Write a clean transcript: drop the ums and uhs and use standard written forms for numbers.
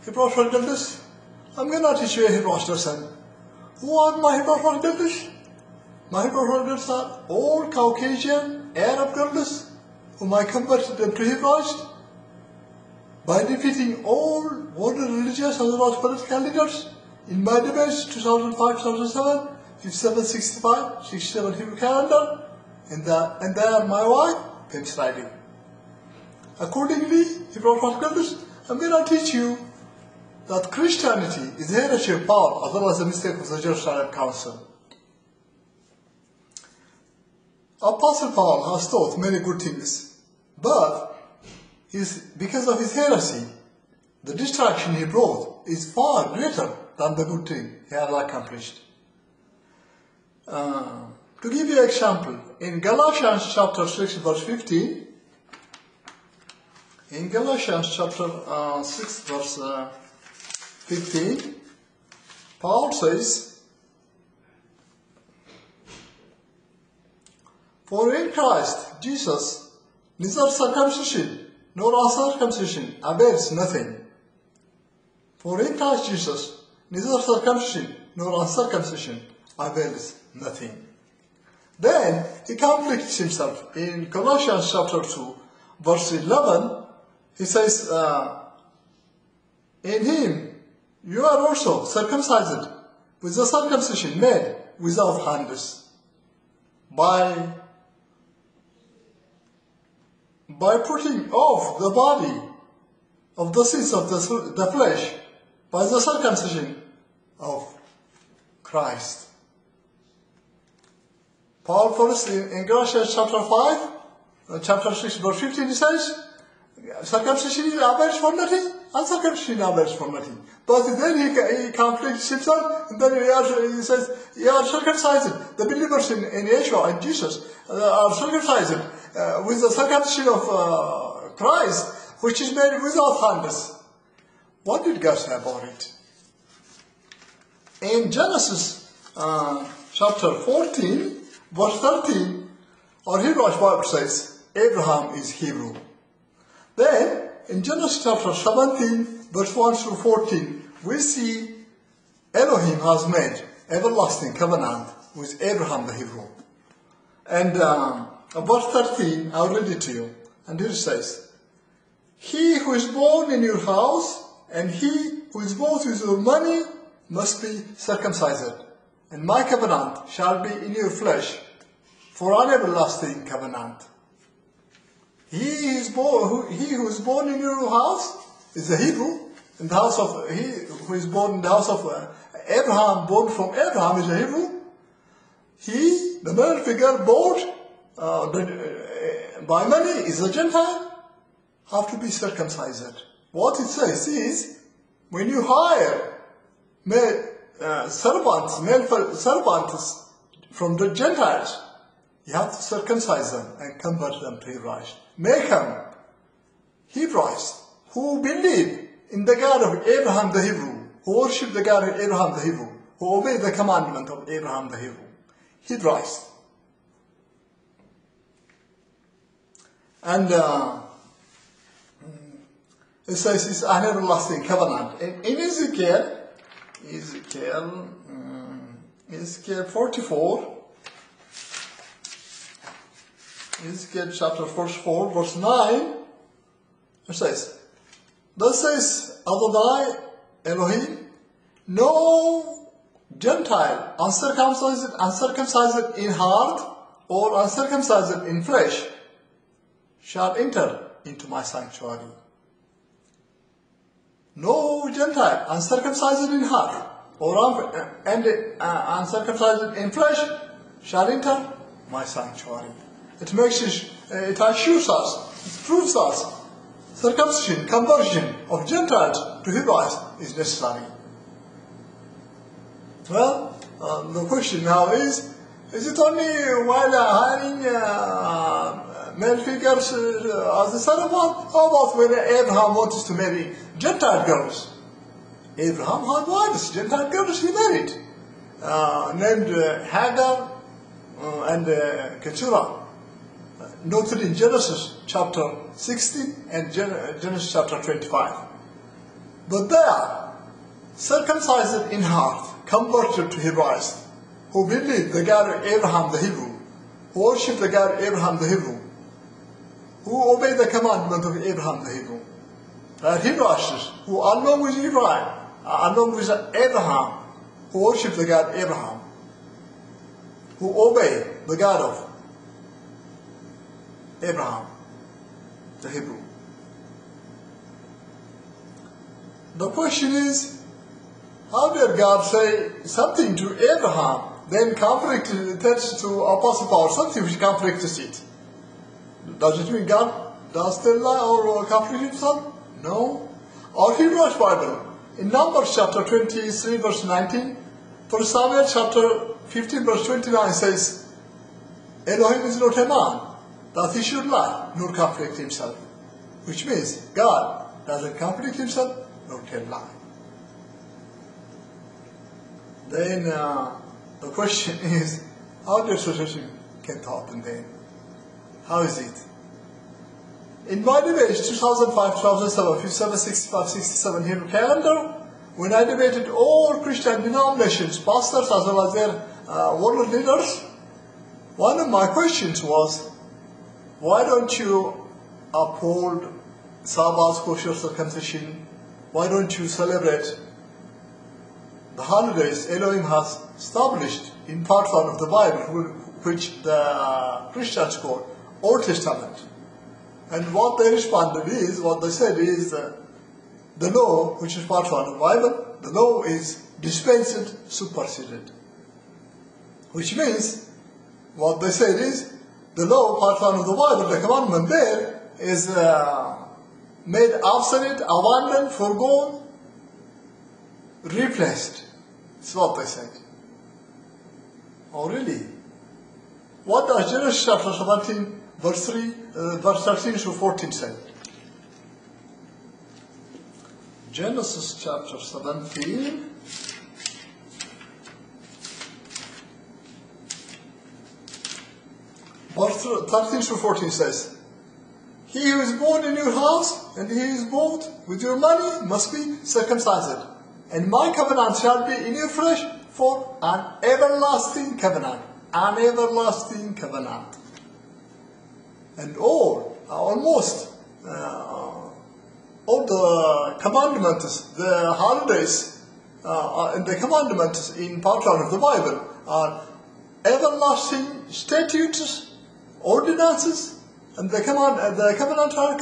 Hebraist girls, I'm going to teach you a Hebraist lesson. Who are my Hebraist girls? My Hebraist girls are all Caucasian Arab girls whom I converted them to Hebraist by defeating all world religious as well as political leaders in my debates 2005, 2007, 57, 65, 67 Hebrew calendar, and then my wife, Pemstrojdew. Accordingly, Hebraist girls, I'm going to teach you that Christianity is the heresy of Paul as well as the mistake of the Jerusalem Council. Apostle Paul has taught many good things, but because of his heresy, the destruction he brought is far greater than the good thing he has accomplished. To give you an example, in Galatians chapter 6 verse 15, in Galatians chapter 6 verse 15, Paul says, "For in Christ Jesus neither circumcision nor uncircumcision avails nothing. For in Christ Jesus neither circumcision nor uncircumcision avails nothing." Then he conflicts himself in Colossians chapter 2 verse 11. He says, "In him you are also circumcised with the circumcision made without hands, by putting off the body of the sins of the flesh by the circumcision of Christ." Paul first in Galatians chapter 5, chapter 6 verse 15, he says, circumcision avails for nothing, uncircumcision avails for nothing. But then he conflicts himself, and then he says, "You are circumcised." The believers in Yeshua and Jesus are circumcised with the circumcision of Christ, which is made without hands. What did God say about it? In Genesis chapter 14, verse 13, our Hebraist Bible says, Abraham is Hebrew. Then, in Genesis chapter 17, verse 1 through 14, we see Elohim has made everlasting covenant with Abraham the Hebrew. And verse 13, I'll read it to you. And here it says, "He who is born in your house and he who is bought with your money must be circumcised. And my covenant shall be in your flesh for an everlasting covenant." He who is born in your house is a Hebrew. In the house of he who is born in the house of Abraham, born from Abraham, is a Hebrew. He, the male figure bought by money, is a Gentile. Have to be circumcised. What it says is, when you hire male servants from the Gentiles, you have to circumcise them and convert them to Hebraist. Make them Hebraist, who believe in the God of Abraham the Hebrew, who worship the God of Abraham the Hebrew, who obey the commandment of Abraham the Hebrew. Hebraist. And it says it's an everlasting covenant. In Ezekiel 44, Ezekiel chapter 44, verse 9, it says, "Thus says Adonai Elohim, no Gentile, uncircumcised in heart or uncircumcised in flesh, shall enter into my sanctuary." No Gentile, uncircumcised in heart or uncircumcised in flesh, shall enter my sanctuary. It assures us, it proves us, circumcision, conversion of Gentiles to Hebraist is necessary. Well, the question now is it only while hiring male figures as the servant? How about when Abraham wanted to marry Gentile girls? Abraham had wives, Gentile girls he married, named Hagar and Keturah, noted in Genesis chapter 16 and Genesis chapter 25. But they are circumcised in heart, converted to Hebraist, who believe the God of Abraham the Hebrew, who worship the God of Abraham the Hebrew, who obey the commandment of Abraham the Hebrew. They are Hebraists, who along with Israel, along with Abraham, who worship the God of Abraham, who obey the God of Abraham the Hebrew. The question is, how did God say something to Abraham, then conflicted it to Apostle Paul, something which conflicts it? Does it mean God does still lie or conflict himself? No. Our Hebraist Bible, in Numbers chapter 23 verse 19, 1 Samuel chapter 15 verse 29 says, Elohim is not a man, that he should lie, nor conflict himself. Which means God doesn't conflict himself, nor tell lie. Then the question is, how did such a thing can happen then? How is it? In my debate, 2005, 2007, 57, 65, 67 Hebrew calendar, when I debated all Christian denominations, pastors as well as their world leaders, one of my questions was, why don't you uphold Sabbath, kosher circumcision? Why don't you celebrate the holidays Elohim has established in part 1 of the Bible, which the Christians call Old Testament? And what they responded is, what they said is, the law, which is part 1 of the Bible, the law is dispensed, superseded. Which means, what they said is, the law, part 1 of the Bible, the commandment there, is made obsolete, abandoned, forgone, replaced. That's what they said. Oh, really? What does Genesis chapter 17, verse 13 to 14 say? Genesis chapter 17, verse 13 to 14 says, He who is born in your house, and he who is bought with your money, must be circumcised. And my covenant shall be in your flesh for an everlasting covenant. An everlasting covenant. And almost all the commandments, the holidays, and the commandments in part 1 of the Bible are everlasting statutes, ordinances, and the covenant are